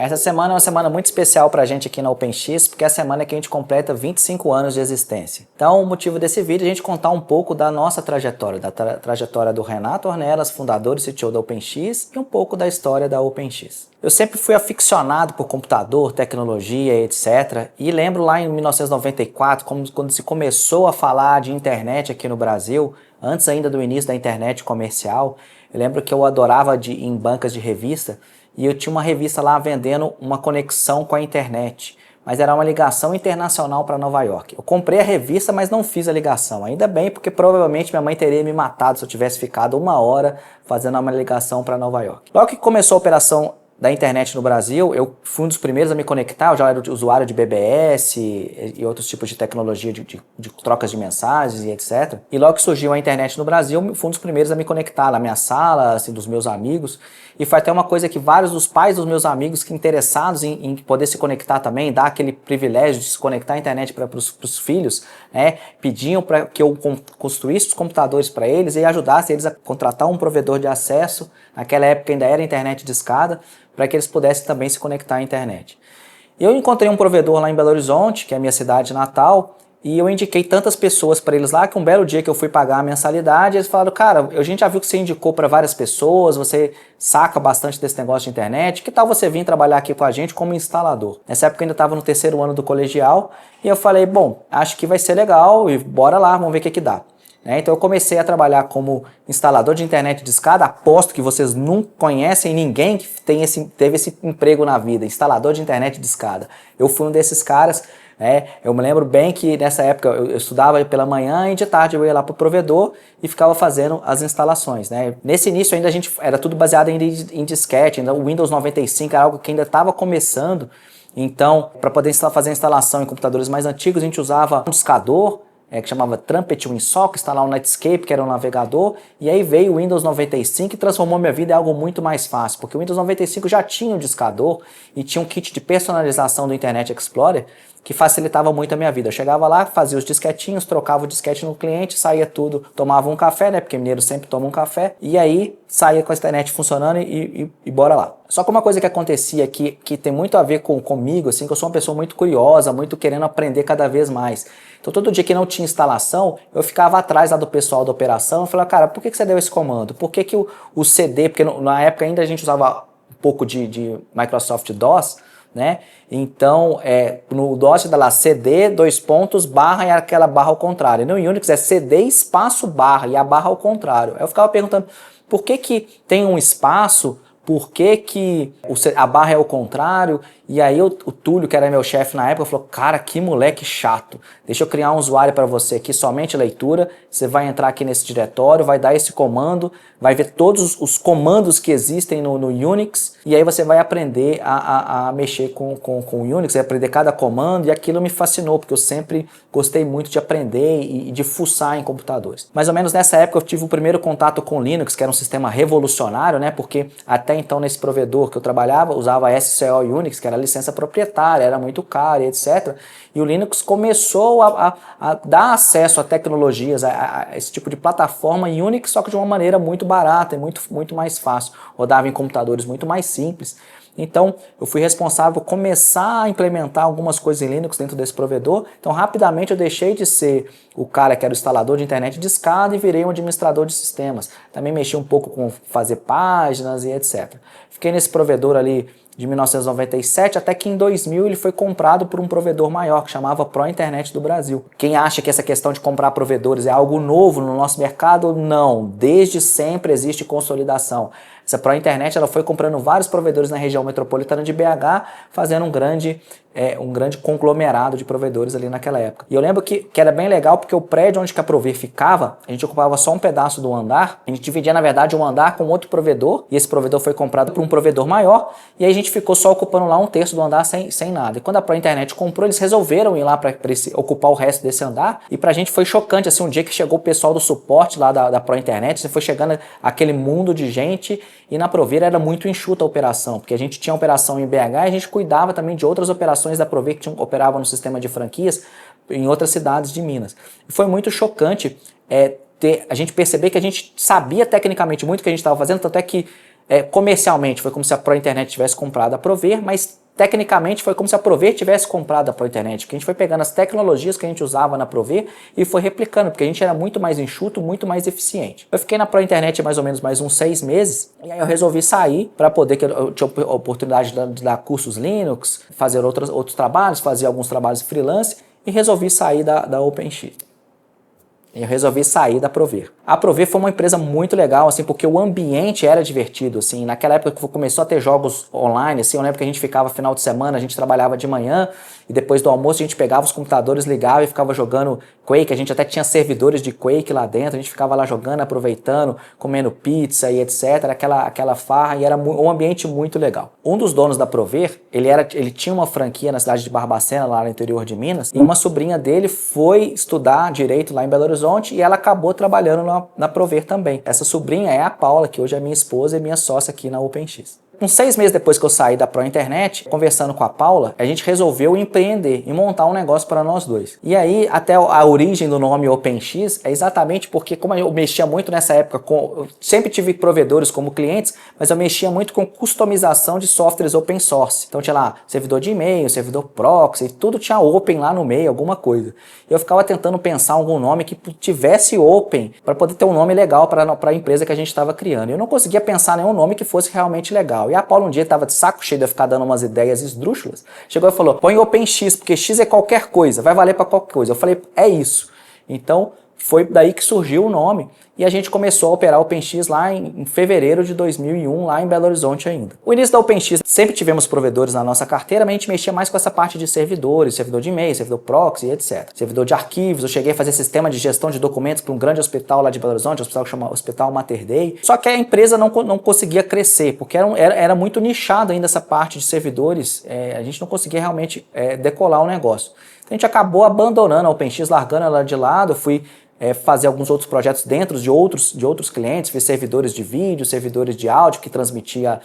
Essa semana é uma semana muito especial para a gente aqui na OpenX, porque é a semana que a gente completa 25 anos de existência. Então, o motivo desse vídeo é a gente contar um pouco da nossa trajetória, da trajetória do Renato Ornelas, fundador e CTO da OpenX, e um pouco da história da OpenX. Eu sempre fui aficionado por computador, tecnologia, etc. E lembro lá em 1994, quando se começou a falar de internet aqui no Brasil, antes ainda do início da internet comercial. Eu lembro que eu adorava ir em bancas de revista, e eu tinha uma revista lá vendendo uma conexão com a internet, mas era uma ligação internacional para Nova York. Eu comprei a revista, mas não fiz a ligação. Ainda bem, porque provavelmente minha mãe teria me matado se eu tivesse ficado uma hora fazendo uma ligação para Nova York. Logo que começou a operação da internet no Brasil, eu fui um dos primeiros a me conectar. Eu já era usuário de BBS e outros tipos de tecnologia de trocas de mensagens e etc. E logo que surgiu a internet no Brasil, eu fui um dos primeiros a me conectar na minha sala, assim, dos meus amigos. E foi até uma coisa que vários dos pais dos meus amigos que interessados em poder se conectar também, dar aquele privilégio de se conectar à internet para os filhos, né, pediam para que eu construísse os computadores para eles e ajudasse eles a contratar um provedor de acesso. Naquela época ainda era internet discada, para que eles pudessem também se conectar à internet. Eu encontrei um provedor lá em Belo Horizonte, que é a minha cidade natal, e eu indiquei tantas pessoas para eles lá que um belo dia que eu fui pagar a mensalidade, eles falaram: cara, a gente já viu que você indicou para várias pessoas, você saca bastante desse negócio de internet, que tal você vir trabalhar aqui com a gente como instalador? Nessa época eu ainda estava no terceiro ano do colegial, e eu falei: bom, acho que vai ser legal, e bora lá, vamos ver o que dá. Então eu comecei a trabalhar como instalador de internet discada. Aposto que vocês não conhecem ninguém que teve esse emprego na vida, instalador de internet discada. Eu fui um desses caras. Eu me lembro bem que nessa época eu estudava pela manhã e de tarde eu ia lá para o provedor e ficava fazendo as instalações. Nesse início ainda a gente era tudo baseado em disquete, ainda o Windows 95 era algo que ainda estava começando. Então, para poder fazer a instalação em computadores mais antigos, a gente usava um discador, que chamava Trumpet WinSock, instalar um Netscape, que era um navegador, e aí veio o Windows 95 e transformou minha vida em algo muito mais fácil, porque o Windows 95 já tinha um discador e tinha um kit de personalização do Internet Explorer que facilitava muito a minha vida. Eu chegava lá, fazia os disquetinhos, trocava o disquete no cliente, saía tudo, tomava um café, porque mineiro sempre toma um café, e aí saía com a internet funcionando e bora lá. Só que uma coisa que acontecia aqui, que tem muito a ver comigo, assim, que eu sou uma pessoa muito curiosa, muito querendo aprender cada vez mais. Então todo dia que não tinha instalação, eu ficava atrás lá do pessoal da operação e falava: cara, por que você deu esse comando? Por que o CD, porque na época ainda a gente usava um pouco de Microsoft DOS, então no DOS dá lá CD, barra e aquela barra ao contrário. No Unix é CD espaço barra e a barra ao contrário. Aí eu ficava perguntando por que tem um espaço, por que a barra é ao contrário. E aí o Túlio, que era meu chefe na época, falou: cara, que moleque chato, deixa eu criar um usuário para você aqui, somente leitura, você vai entrar aqui nesse diretório, vai dar esse comando, vai ver todos os comandos que existem no Unix, e aí você vai aprender a mexer com o Unix, vai aprender cada comando, e aquilo me fascinou, porque eu sempre gostei muito de aprender e de fuçar em computadores. Mais ou menos nessa época eu tive o primeiro contato com Linux, que era um sistema revolucionário, porque até então nesse provedor que eu trabalhava, usava SCO Unix, que era licença proprietária, era muito caro, etc. E o Linux começou a dar acesso a tecnologias, a esse tipo de plataforma Unix, só que de uma maneira muito barata e muito mais fácil. Rodava em computadores muito mais simples. Então, eu fui responsável por começar a implementar algumas coisas em Linux dentro desse provedor. Então, rapidamente eu deixei de ser o cara que era o instalador de internet discada e virei um administrador de sistemas. Também mexi um pouco com fazer páginas e etc. Fiquei nesse provedor ali de 1997 até que em 2000 ele foi comprado por um provedor maior que chamava Pro Internet do Brasil. Quem acha que essa questão de comprar provedores é algo novo no nosso mercado? Não, desde sempre existe consolidação. Essa Pro Internet ela foi comprando vários provedores na região metropolitana de BH, fazendo um grande conglomerado de provedores ali naquela época. E eu lembro que era bem legal, porque o prédio onde que a Prover ficava, a gente ocupava só um pedaço do andar, a gente dividia na verdade um andar com outro provedor, e esse provedor foi comprado por um provedor maior, e aí a gente ficou só ocupando lá um terço do andar sem nada. E quando a Pro Internet comprou, eles resolveram ir lá para ocupar o resto desse andar, e pra gente foi chocante, assim, um dia que chegou o pessoal do suporte lá da Pro Internet, você foi chegando aquele mundo de gente, e na Prover era muito enxuta a operação, porque a gente tinha operação em BH e a gente cuidava também de outras operações da Prover que operavam no sistema de franquias em outras cidades de Minas. E foi muito chocante a gente perceber que a gente sabia tecnicamente muito o que a gente estava fazendo, tanto é que Comercialmente foi como se a ProInternet tivesse comprado a Prover, mas tecnicamente foi como se a Prover tivesse comprado a ProInternet, porque a gente foi pegando as tecnologias que a gente usava na Prover e foi replicando, porque a gente era muito mais enxuto, muito mais eficiente. Eu fiquei na ProInternet mais ou menos mais uns 6 meses, e aí eu resolvi sair para poder, que eu tinha a oportunidade de dar cursos Linux, fazer outros trabalhos, fazer alguns trabalhos freelance, e resolvi sair da OpenX. Eu resolvi sair da Prover. A Prover foi uma empresa muito legal, assim, porque o ambiente era divertido, assim. Naquela época que começou a ter jogos online, assim, eu lembro que a gente ficava final de semana, a gente trabalhava de manhã e depois do almoço a gente pegava os computadores, ligava e ficava jogando Quake. A gente até tinha servidores de Quake lá dentro, a gente ficava lá jogando, aproveitando, comendo pizza e etc. Aquela farra, e era um ambiente muito legal. Um dos donos da Prover, ele tinha uma franquia na cidade de Barbacena, lá no interior de Minas, e uma sobrinha dele foi estudar direito lá em Belo Horizonte e ela acabou trabalhando na Prover também. Essa sobrinha é a Paula, que hoje é minha esposa e minha sócia aqui na OpenX. Uns 6 meses depois que eu saí da ProInternet, conversando com a Paula, a gente resolveu empreender e montar um negócio para nós dois. E aí, até a origem do nome OpenX é exatamente porque, como eu mexia muito nessa época, eu sempre tive provedores como clientes, mas eu mexia muito com customização de softwares open source. Então tinha lá servidor de e-mail, servidor proxy, tudo tinha open lá no meio, alguma coisa. E eu ficava tentando pensar algum nome que tivesse open para poder ter um nome legal para a empresa que a gente estava criando. Eu não conseguia pensar nenhum nome que fosse realmente legal. E a Paula um dia estava de saco cheio de ficar dando umas ideias esdrúxulas. Chegou e falou, põe OpenX, porque X é qualquer coisa, vai valer para qualquer coisa. Eu falei, é isso. Então foi daí que surgiu o nome e a gente começou a operar o OpenX lá em fevereiro de 2001, lá em Belo Horizonte ainda. O início da OpenX, sempre tivemos provedores na nossa carteira, mas a gente mexia mais com essa parte de servidores, servidor de e-mail, servidor proxy, etc. Servidor de arquivos, eu cheguei a fazer sistema de gestão de documentos para um grande hospital lá de Belo Horizonte, um hospital que chama Hospital Mater Dei. Só que a empresa não conseguia crescer, porque era muito nichado ainda essa parte de servidores, a gente não conseguia realmente decolar o negócio. Então a gente acabou abandonando a OpenX, largando ela de lado, fui fazer alguns outros projetos dentro de outros clientes, fiz servidores de vídeo, servidores de áudio que transmitia,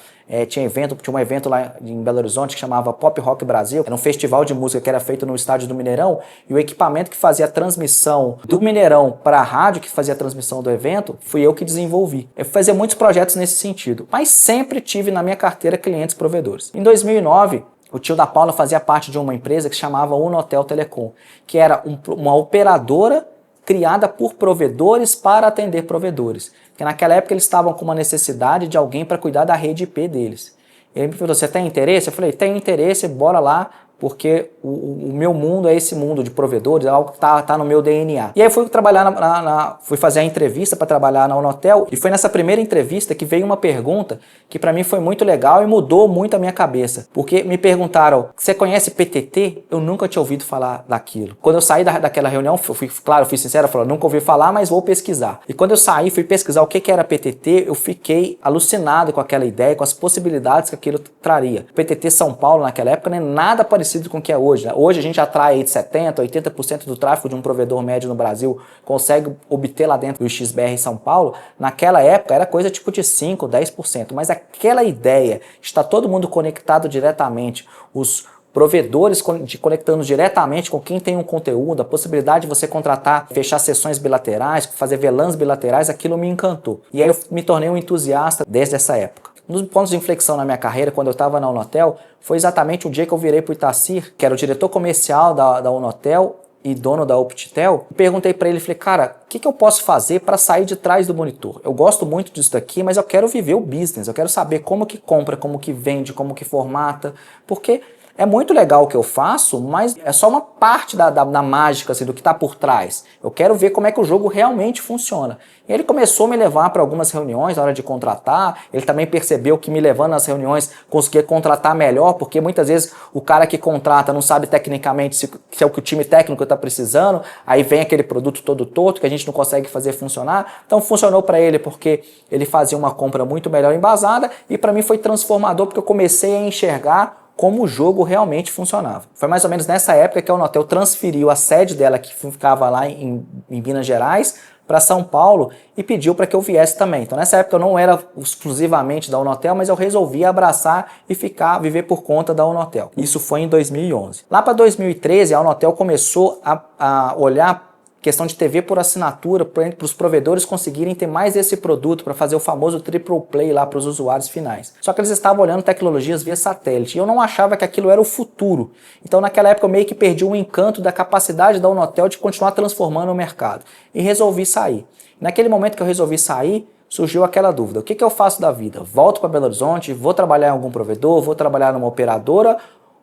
tinha um evento lá em Belo Horizonte que chamava Pop Rock Brasil, era um festival de música que era feito no estádio do Mineirão, e o equipamento que fazia a transmissão do Mineirão para a rádio, que fazia a transmissão do evento, fui eu que desenvolvi. Eu fui fazer muitos projetos nesse sentido, mas sempre tive na minha carteira clientes provedores. Em 2009, o tio da Paula fazia parte de uma empresa que se chamava Unotel Telecom, que era uma operadora criada por provedores para atender provedores. Porque naquela época eles estavam com uma necessidade de alguém para cuidar da rede IP deles. Ele me perguntou, você tem interesse? Eu falei, tenho interesse, bora lá, porque o meu mundo é esse mundo de provedores, é algo que tá no meu DNA. E aí eu fui trabalhar fui fazer a entrevista para trabalhar na Unotel, e foi nessa primeira entrevista que veio uma pergunta que para mim foi muito legal e mudou muito a minha cabeça. Porque me perguntaram, você conhece PTT? Eu nunca tinha ouvido falar daquilo. Quando eu saí daquela reunião, fui sincero, falei, nunca ouvi falar, mas vou pesquisar. E quando eu saí, fui pesquisar o que era PTT, eu fiquei alucinado com aquela ideia, com as possibilidades que aquilo traria. PTT São Paulo naquela época não é nada parecido com o que é hoje, né? Hoje a gente atrai aí de 70%, 80% do tráfego de um provedor médio no Brasil, consegue obter lá dentro do XBR São Paulo. Naquela época era coisa tipo de 5%, 10%, mas aquela ideia de estar todo mundo conectado diretamente, os provedores conectando diretamente com quem tem um conteúdo, a possibilidade de você contratar, fechar sessões bilaterais, fazer VLANs bilaterais, aquilo me encantou. E aí eu me tornei um entusiasta desde essa época. Um dos pontos de inflexão na minha carreira, quando eu estava na Unotel, foi exatamente o dia que eu virei para o Itacir, que era o diretor comercial da Unotel e dono da Optitel. Perguntei para ele, falei, cara, o que eu posso fazer para sair de trás do monitor? Eu gosto muito disso daqui, mas eu quero viver o business, eu quero saber como que compra, como que vende, como que formata, porque é muito legal o que eu faço, mas é só uma parte da mágica, assim, do que está por trás. Eu quero ver como é que o jogo realmente funciona. E ele começou a me levar para algumas reuniões na hora de contratar. Ele também percebeu que me levando nas reuniões conseguia contratar melhor, porque muitas vezes o cara que contrata não sabe tecnicamente se é o que o time técnico está precisando, aí vem aquele produto todo torto que a gente não consegue fazer funcionar. Então funcionou para ele porque ele fazia uma compra muito melhor embasada, e para mim foi transformador porque eu comecei a enxergar como o jogo realmente funcionava. Foi mais ou menos nessa época que a Unotel transferiu a sede dela, que ficava lá em Minas Gerais, para São Paulo, e pediu para que eu viesse também. Então nessa época eu não era exclusivamente da Unotel, mas eu resolvi abraçar e viver por conta da Unotel. Isso foi em 2011. Lá para 2013 a Unotel começou a olhar questão de TV por assinatura, para os provedores conseguirem ter mais desse produto para fazer o famoso triple play lá para os usuários finais. Só que eles estavam olhando tecnologias via satélite e eu não achava que aquilo era o futuro. Então naquela época eu meio que perdi o encanto da capacidade da Unotel de continuar transformando o mercado e resolvi sair. Naquele momento que eu resolvi sair, surgiu aquela dúvida: o que eu faço da vida? Volto para Belo Horizonte, vou trabalhar em algum provedor, vou trabalhar numa operadora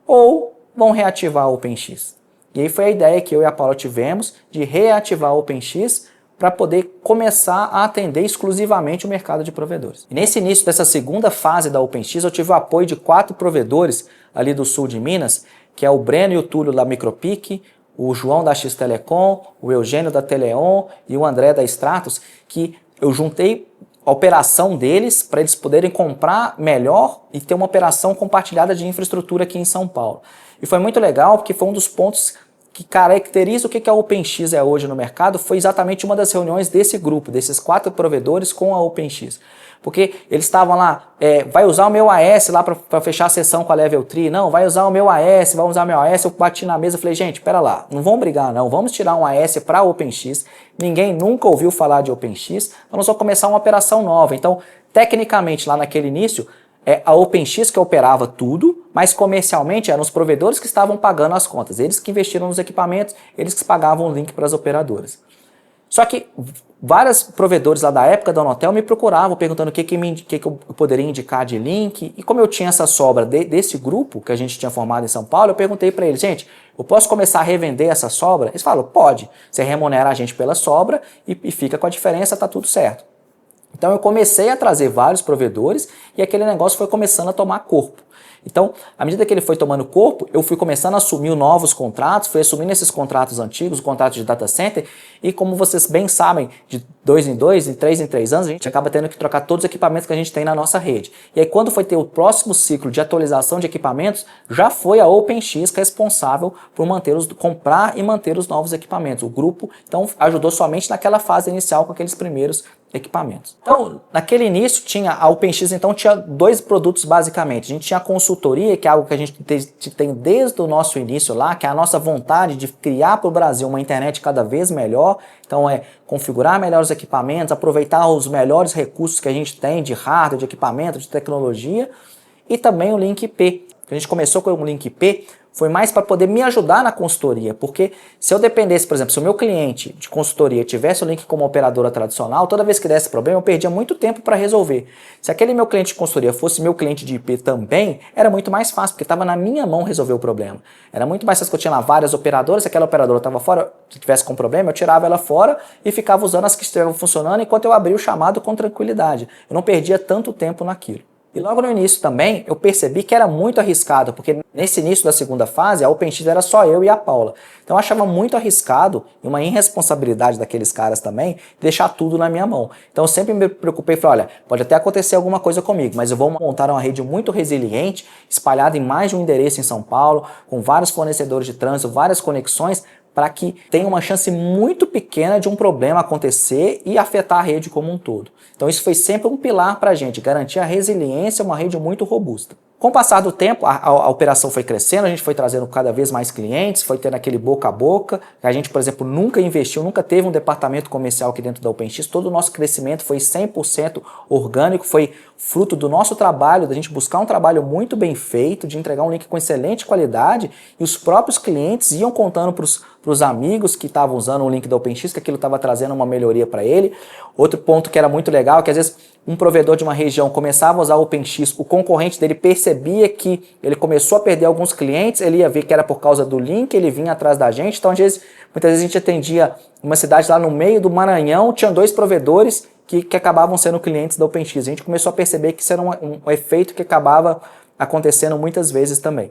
ou vão reativar o OpenX? E aí foi a ideia que eu e a Paula tivemos de reativar o OpenX para poder começar a atender exclusivamente o mercado de provedores. E nesse início dessa segunda fase da OpenX, eu tive o apoio de 4 provedores ali do sul de Minas, que é o Breno e o Túlio da Micropic, o João da X Telecom, o Eugênio da Teleon e o André da Stratos, que eu juntei a operação deles para eles poderem comprar melhor e ter uma operação compartilhada de infraestrutura aqui em São Paulo. E foi muito legal porque foi um dos pontos que caracteriza o que a OpenX é hoje no mercado, foi exatamente uma das reuniões desse grupo, desses 4 provedores com a OpenX. Porque eles estavam lá, vai usar o meu AS lá para fechar a sessão com a Level 3? Não, vai usar o meu AS, vai usar o meu AS. Eu bati na mesa e falei: gente, pera lá, não vamos brigar não, vamos tirar um AS para a OpenX. Ninguém nunca ouviu falar de OpenX, então nós vamos começar uma operação nova. Então, tecnicamente, lá naquele início, a OpenX que operava tudo, mas comercialmente eram os provedores que estavam pagando as contas. Eles que investiram nos equipamentos, eles que pagavam o link para as operadoras. Só que vários provedores lá da época da Unotel me procuravam perguntando o que eu poderia indicar de link. E como eu tinha essa sobra desse grupo que a gente tinha formado em São Paulo, eu perguntei para eles: gente, eu posso começar a revender essa sobra? Eles falaram: pode, você remunera a gente pela sobra e fica com a diferença, tá tudo certo. Então eu comecei a trazer vários provedores e aquele negócio foi começando a tomar corpo. Então, à medida que ele foi tomando corpo, eu fui começando a assumir novos contratos, fui assumindo esses contratos antigos, contratos de data center, e como vocês bem sabem, de 2 em 2, em 3 em 3 anos, a gente acaba tendo que trocar todos os equipamentos que a gente tem na nossa rede. E aí quando foi ter o próximo ciclo de atualização de equipamentos, já foi a OpenX responsável por comprar e manter os novos equipamentos. O grupo, então, ajudou somente naquela fase inicial com aqueles primeiros equipamentos. Então, naquele início, a OpenX então tinha 2 produtos basicamente. A gente tinha a consultoria, que é algo que a gente tem desde o nosso início lá, que é a nossa vontade de criar para o Brasil uma internet cada vez melhor. Então é configurar melhor os equipamentos, aproveitar os melhores recursos que a gente tem de hardware, de equipamento, de tecnologia, e também o Link IP. A gente começou com o Link IP, foi mais para poder me ajudar na consultoria, porque se eu dependesse, por exemplo, se o meu cliente de consultoria tivesse o link como operadora tradicional, toda vez que desse problema eu perdia muito tempo para resolver. Se aquele meu cliente de consultoria fosse meu cliente de IP também, era muito mais fácil, porque estava na minha mão resolver o problema. Era muito mais fácil que eu tinha lá várias operadoras, se aquela operadora estava fora, se tivesse com problema, eu tirava ela fora e ficava usando as que estavam funcionando enquanto eu abria o chamado com tranquilidade. Eu não perdia tanto tempo naquilo. E logo no início também eu percebi que era muito arriscado, porque nesse início da segunda fase a OpenX era só eu e a Paula. Então eu achava muito arriscado e uma irresponsabilidade daqueles caras também deixar tudo na minha mão. Então eu sempre me preocupei e falei: olha, pode até acontecer alguma coisa comigo, mas eu vou montar uma rede muito resiliente, espalhada em mais de um endereço em São Paulo, com vários fornecedores de trânsito, várias conexões, para que tenha uma chance muito pequena de um problema acontecer e afetar a rede como um todo. Então isso foi sempre um pilar para a gente, garantir a resiliência, uma rede muito robusta. Com o passar do tempo, a operação foi crescendo, a gente foi trazendo cada vez mais clientes, foi tendo aquele boca a boca. A gente, por exemplo, nunca investiu, nunca teve um departamento comercial aqui dentro da OpenX. Todo o nosso crescimento foi 100% orgânico, foi fruto do nosso trabalho, da gente buscar um trabalho muito bem feito, de entregar um link com excelente qualidade, e os próprios clientes iam contando para os amigos que estavam usando o link da OpenX, que aquilo estava trazendo uma melhoria para ele. Outro ponto que era muito legal é que às vezes um provedor de uma região começava a usar o OpenX, o concorrente dele percebia que ele começou a perder alguns clientes, ele ia ver que era por causa do link, ele vinha atrás da gente. Então, muitas vezes a gente atendia uma cidade lá no meio do Maranhão, tinha 2 provedores que acabavam sendo clientes da OpenX. A gente começou a perceber que isso era um efeito que acabava acontecendo muitas vezes também.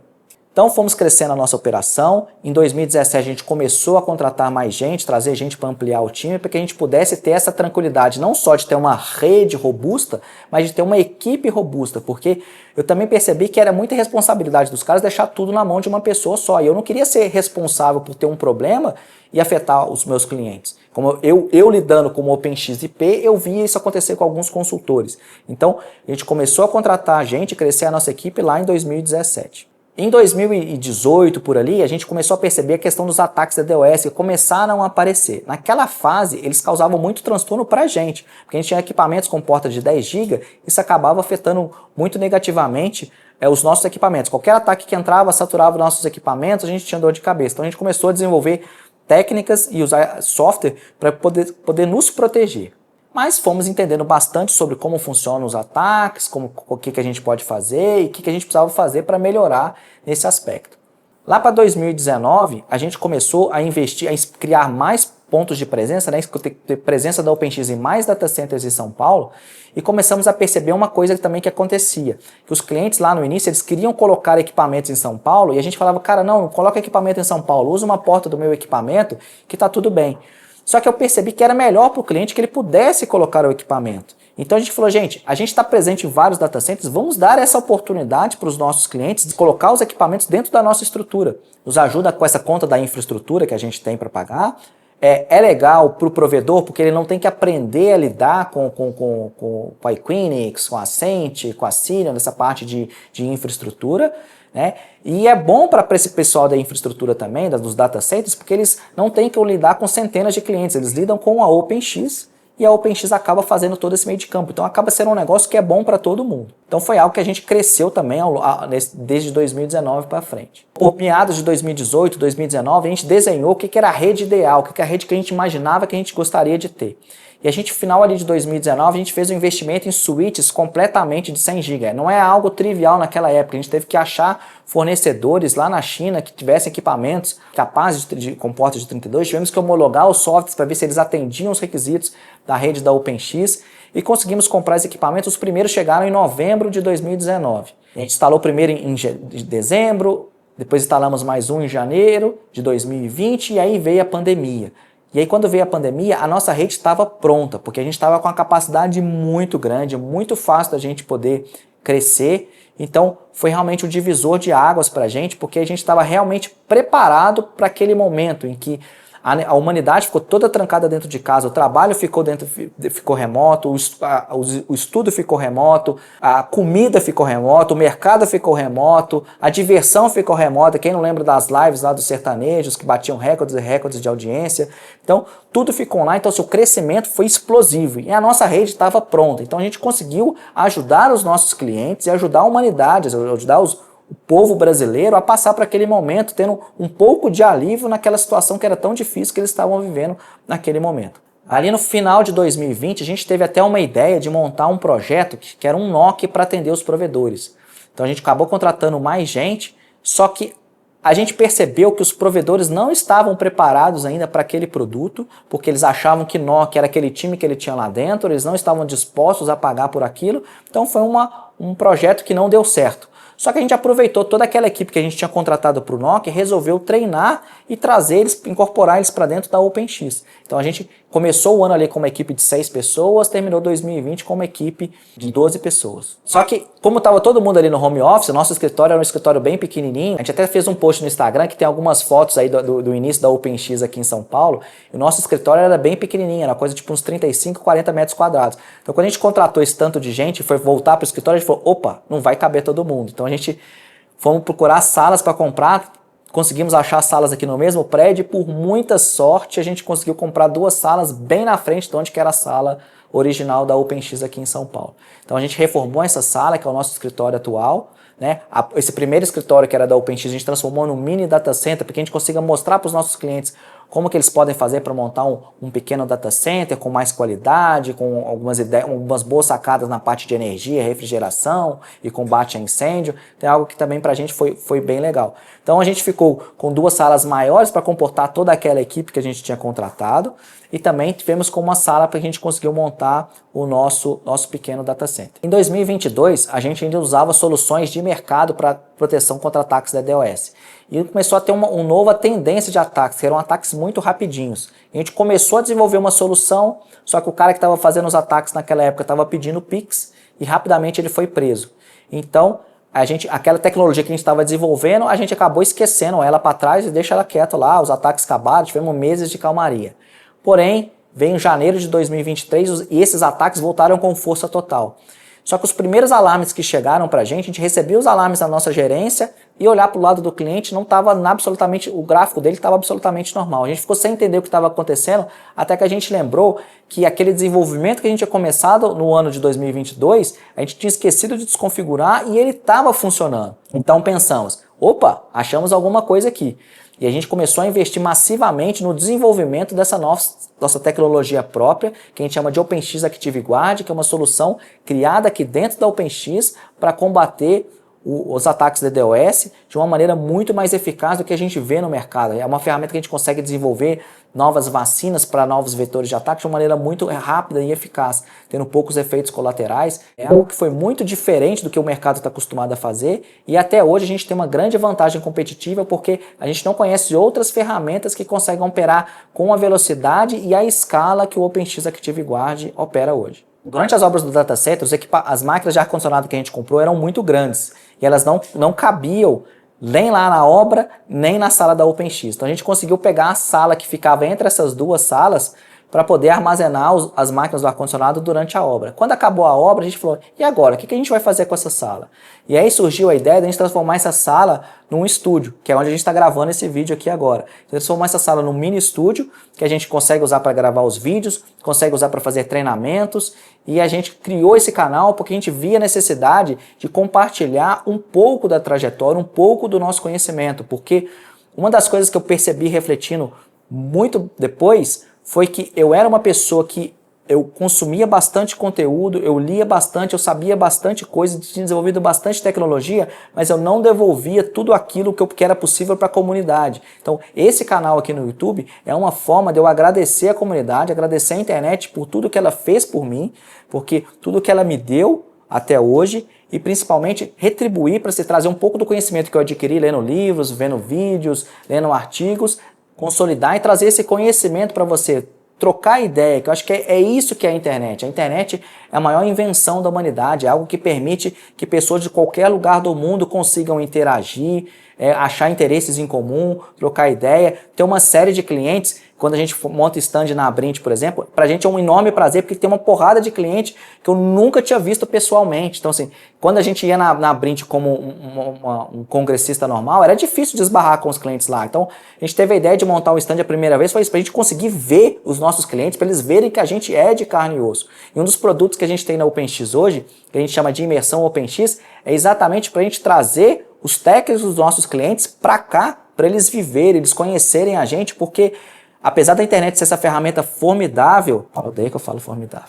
Então fomos crescendo a nossa operação. Em 2017 a gente começou a contratar mais gente, trazer gente para ampliar o time, para que a gente pudesse ter essa tranquilidade, não só de ter uma rede robusta, mas de ter uma equipe robusta, porque eu também percebi que era muita responsabilidade dos caras deixar tudo na mão de uma pessoa só, e eu não queria ser responsável por ter um problema e afetar os meus clientes. Como eu lidando com o OpenX IP, eu via isso acontecer com alguns consultores. Então a gente começou a contratar gente, crescer a nossa equipe lá em 2017. Em 2018, por ali, a gente começou a perceber a questão dos ataques da DOS que começaram a aparecer. Naquela fase, eles causavam muito transtorno pra gente, porque a gente tinha equipamentos com porta de 10 GB, isso acabava afetando muito negativamente os nossos equipamentos. Qualquer ataque que entrava, saturava os nossos equipamentos, a gente tinha dor de cabeça. Então a gente começou a desenvolver técnicas e usar software para poder nos proteger. Mas fomos entendendo bastante sobre como funcionam os ataques, o que a gente pode fazer e o que a gente precisava fazer para melhorar nesse aspecto. Lá para 2019, a gente começou a investir, a criar mais pontos de presença, né, ter presença da OpenX em mais data centers em São Paulo, e começamos a perceber uma coisa também que acontecia, que os clientes lá no início, eles queriam colocar equipamentos em São Paulo, e a gente falava, cara, não coloca equipamento em São Paulo, usa uma porta do meu equipamento, que está tudo bem. Só que eu percebi que era melhor para o cliente que ele pudesse colocar o equipamento. Então a gente falou, gente, a gente está presente em vários data centers, vamos dar essa oportunidade para os nossos clientes de colocar os equipamentos dentro da nossa estrutura. Nos ajuda com essa conta da infraestrutura que a gente tem para pagar. É legal para o provedor, porque ele não tem que aprender a lidar com a Equinix, com a Ascent, com a Sirion, nessa parte de infraestrutura. Né? E é bom para esse pessoal da infraestrutura também, dos data centers, porque eles não têm que lidar com centenas de clientes, eles lidam com a OpenX, e a OpenX acaba fazendo todo esse meio de campo. Então acaba sendo um negócio que é bom para todo mundo. Então foi algo que a gente cresceu também desde 2019 para frente. Por meados de 2018, 2019, a gente desenhou o que era a rede ideal, o que é a rede que a gente imaginava que a gente gostaria de ter. E a gente, no final ali de 2019, a gente fez um investimento em switches completamente de 100 GB. Não é algo trivial naquela época, a gente teve que achar fornecedores lá na China que tivessem equipamentos capazes com portas de 32, tivemos que homologar os softwares para ver se eles atendiam os requisitos da rede da OpenX e conseguimos comprar os equipamentos. Os primeiros chegaram em novembro de 2019. A gente instalou o primeiro em dezembro, depois instalamos mais um em janeiro de 2020 e aí veio a pandemia. E aí quando veio a pandemia, a nossa rede estava pronta, porque a gente estava com uma capacidade muito grande, muito fácil da gente poder crescer. Então foi realmente um divisor de águas para a gente, porque a gente estava realmente preparado para aquele momento em que a humanidade ficou toda trancada dentro de casa, o trabalho ficou remoto, o estudo ficou remoto, a comida ficou remoto, o mercado ficou remoto, a diversão ficou remota. Quem não lembra das lives lá dos sertanejos que batiam recordes e recordes de audiência? Então, tudo ficou online, então o seu crescimento foi explosivo e a nossa rede estava pronta. Então, a gente conseguiu ajudar os nossos clientes e ajudar a humanidade, ajudar o povo brasileiro a passar por aquele momento, tendo um pouco de alívio naquela situação que era tão difícil que eles estavam vivendo naquele momento. Ali no final de 2020, a gente teve até uma ideia de montar um projeto que era um NOC para atender os provedores. Então a gente acabou contratando mais gente, só que a gente percebeu que os provedores não estavam preparados ainda para aquele produto, porque eles achavam que NOC era aquele time que ele tinha lá dentro, eles não estavam dispostos a pagar por aquilo, então foi um projeto que não deu certo. Só que a gente aproveitou toda aquela equipe que a gente tinha contratado para o NOC e resolveu treinar e trazer eles, incorporar eles para dentro da OpenX. Então a gente começou o ano ali com uma equipe de 6 pessoas, terminou 2020 com uma equipe de 12 pessoas. Só que, como estava todo mundo ali no home office, nosso escritório era um escritório bem pequenininho, a gente até fez um post no Instagram que tem algumas fotos aí do início da OpenX aqui em São Paulo, e o nosso escritório era bem pequenininho, era coisa tipo uns 35, 40 metros quadrados. Então quando a gente contratou esse tanto de gente e foi voltar para o escritório, a gente falou, opa, não vai caber todo mundo. Então a gente fomos procurar salas para comprar, conseguimos achar salas aqui no mesmo prédio e por muita sorte a gente conseguiu comprar 2 salas bem na frente de onde que era a sala original da OpenX aqui em São Paulo. Então a gente reformou essa sala, que é o nosso escritório atual, né? Esse primeiro escritório que era da OpenX a gente transformou num mini data center para que a gente consiga mostrar para os nossos clientes como que eles podem fazer para montar um pequeno data center com mais qualidade, com algumas boas sacadas na parte de energia, refrigeração e combate a incêndio. Tem algo que também para a gente foi bem legal. Então a gente ficou com 2 salas maiores para comportar toda aquela equipe que a gente tinha contratado e também tivemos com uma sala para a gente conseguir montar o nosso pequeno data center. Em 2022, a gente ainda usava soluções de mercado para proteção contra ataques da DOS. E começou a ter uma nova tendência de ataques, que eram ataques muito rapidinhos. A gente começou a desenvolver uma solução, só que o cara que estava fazendo os ataques naquela época estava pedindo Pix e rapidamente ele foi preso. Então, aquela tecnologia que a gente estava desenvolvendo, a gente acabou esquecendo ela para trás e deixa ela quieta lá, os ataques acabaram, tivemos meses de calmaria. Porém, veio em janeiro de 2023 e esses ataques voltaram com força total. Só que os primeiros alarmes que chegaram para a gente recebia os alarmes da nossa gerência, e olhar para o lado do cliente não estava absolutamente, o gráfico dele estava absolutamente normal. A gente ficou sem entender o que estava acontecendo, até que a gente lembrou que aquele desenvolvimento que a gente tinha começado no ano de 2022, a gente tinha esquecido de desconfigurar e ele estava funcionando. Então pensamos, opa, achamos alguma coisa aqui. E a gente começou a investir massivamente no desenvolvimento dessa nossa tecnologia própria, que a gente chama de OpenX Active Guard, que é uma solução criada aqui dentro da OpenX para combater os ataques de DDoS de uma maneira muito mais eficaz do que a gente vê no mercado. É uma ferramenta que a gente consegue desenvolver novas vacinas para novos vetores de ataque de uma maneira muito rápida e eficaz, tendo poucos efeitos colaterais. É algo que foi muito diferente do que o mercado está acostumado a fazer e até hoje a gente tem uma grande vantagem competitiva porque a gente não conhece outras ferramentas que conseguem operar com a velocidade e a escala que o OpenX Active Guard opera hoje. Durante as obras do data center, as máquinas de ar-condicionado que a gente comprou eram muito grandes e elas não cabiam nem lá na obra, nem na sala da OpenX. Então a gente conseguiu pegar a sala que ficava entre essas duas salas para poder armazenar as máquinas do ar-condicionado durante a obra. Quando acabou a obra, a gente falou, e agora? O que a gente vai fazer com essa sala? E aí surgiu a ideia de a gente transformar essa sala num estúdio, que é onde a gente está gravando esse vídeo aqui agora. Transformar essa sala num mini estúdio, que a gente consegue usar para gravar os vídeos, consegue usar para fazer treinamentos, e a gente criou esse canal porque a gente via a necessidade de compartilhar um pouco da trajetória, um pouco do nosso conhecimento, porque uma das coisas que eu percebi refletindo muito depois foi que eu era uma pessoa que eu consumia bastante conteúdo, eu lia bastante, eu sabia bastante coisa, tinha desenvolvido bastante tecnologia, mas eu não devolvia tudo aquilo que era possível para a comunidade. Então, esse canal aqui no YouTube é uma forma de eu agradecer a comunidade, agradecer a internet por tudo que ela fez por mim, porque tudo que ela me deu até hoje, e principalmente retribuir para se trazer um pouco do conhecimento que eu adquiri lendo livros, vendo vídeos, lendo artigos, consolidar e trazer esse conhecimento para você trocar ideia, que eu acho que é isso que é a internet. A internet é a maior invenção da humanidade, é algo que permite que pessoas de qualquer lugar do mundo consigam interagir, achar interesses em comum, trocar ideia, ter uma série de clientes. Quando a gente monta stand na Abrint, por exemplo, pra gente é um enorme prazer, porque tem uma porrada de cliente que eu nunca tinha visto pessoalmente. Então, assim, quando a gente ia na Abrint como um congressista normal, era difícil de esbarrar com os clientes lá. Então, a gente teve a ideia de montar um stand a primeira vez, foi isso, pra gente conseguir ver os nossos clientes, para eles verem que a gente é de carne e osso. E um dos produtos que a gente tem na OpenX hoje, que a gente chama de imersão OpenX, é exatamente pra gente trazer os técnicos dos nossos clientes para cá, para eles viverem, eles conhecerem a gente, porque apesar da internet ser essa ferramenta formidável, eu odeio que eu falo formidável,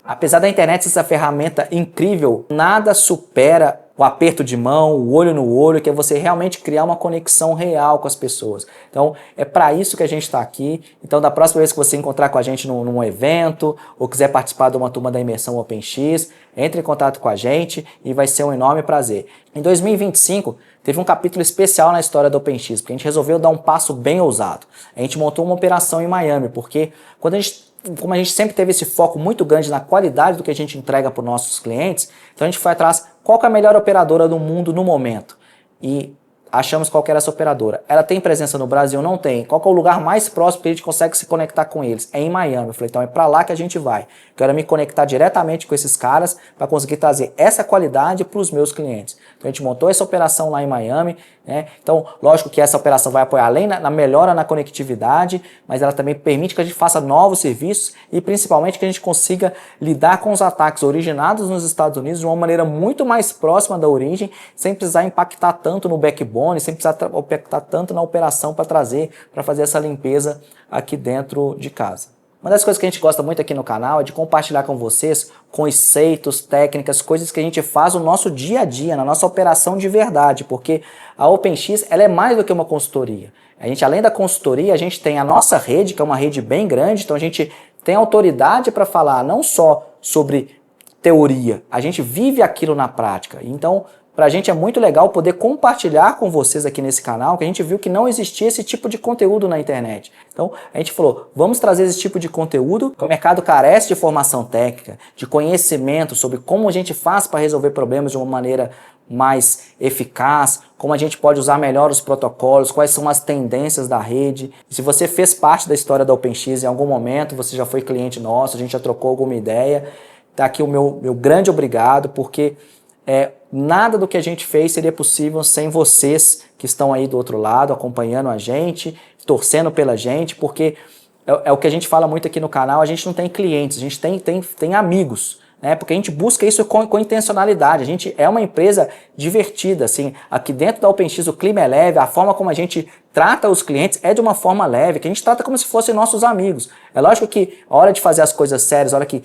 apesar da internet ser essa ferramenta incrível, nada supera o aperto de mão, o olho no olho, que é você realmente criar uma conexão real com as pessoas. Então, é para isso que a gente está aqui. Então, da próxima vez que você encontrar com a gente num evento, ou quiser participar de uma turma da imersão OpenX, entre em contato com a gente e vai ser um enorme prazer. Em 2025, teve um capítulo especial na história da OpenX, porque a gente resolveu dar um passo bem ousado. A gente montou uma operação em Miami, porque como a gente sempre teve esse foco muito grande na qualidade do que a gente entrega para os nossos clientes, então a gente foi atrás, qual que é a melhor operadora do mundo no momento? E achamos qual que era essa operadora. Ela tem presença no Brasil? Não tem. Qual que é o lugar mais próximo que a gente consegue se conectar com eles? É em Miami. Eu falei, então é para lá que a gente vai. Quero me conectar diretamente com esses caras para conseguir trazer essa qualidade para os meus clientes. Então a gente montou essa operação lá em Miami, né? Então, lógico que essa operação vai apoiar além na melhora na conectividade, mas ela também permite que a gente faça novos serviços e principalmente que a gente consiga lidar com os ataques originados nos Estados Unidos de uma maneira muito mais próxima da origem, sem precisar impactar tanto no backbone, sem precisar impactar tanto na operação para fazer essa limpeza aqui dentro de casa. Uma das coisas que a gente gosta muito aqui no canal é de compartilhar com vocês conceitos, técnicas, coisas que a gente faz no nosso dia a dia, na nossa operação de verdade, porque a OpenX ela é mais do que uma consultoria. A gente, além da consultoria, a gente tem a nossa rede, que é uma rede bem grande, então a gente tem autoridade para falar não só sobre teoria, a gente vive aquilo na prática. Então, para a gente é muito legal poder compartilhar com vocês aqui nesse canal, que a gente viu que não existia esse tipo de conteúdo na internet. Então, a gente falou, vamos trazer esse tipo de conteúdo, o mercado carece de formação técnica, de conhecimento sobre como a gente faz para resolver problemas de uma maneira mais eficaz, como a gente pode usar melhor os protocolos, quais são as tendências da rede. Se você fez parte da história da OpenX em algum momento, você já foi cliente nosso, a gente já trocou alguma ideia, tá aqui o meu grande obrigado, porque Nada do que a gente fez seria possível sem vocês que estão aí do outro lado, acompanhando a gente, torcendo pela gente, porque é o que a gente fala muito aqui no canal, a gente não tem clientes, a gente tem amigos, né? Porque a gente busca isso com intencionalidade, a gente é uma empresa divertida, assim, aqui dentro da OpenX o clima é leve, a forma como a gente trata os clientes é de uma forma leve, que a gente trata como se fossem nossos amigos. É lógico que a hora de fazer as coisas sérias, a hora que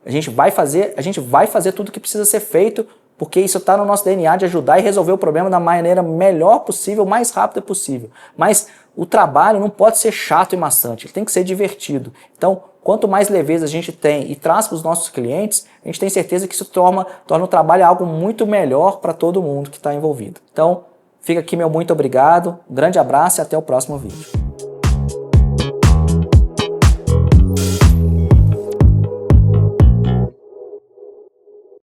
a gente vai fazer tudo que precisa ser feito, porque isso está no nosso DNA de ajudar e resolver o problema da maneira melhor possível, mais rápida possível. Mas o trabalho não pode ser chato e maçante, ele tem que ser divertido. Então, quanto mais leveza a gente tem e traz para os nossos clientes, a gente tem certeza que isso torna o trabalho algo muito melhor para todo mundo que está envolvido. Então, fica aqui meu muito obrigado, um grande abraço e até o próximo vídeo.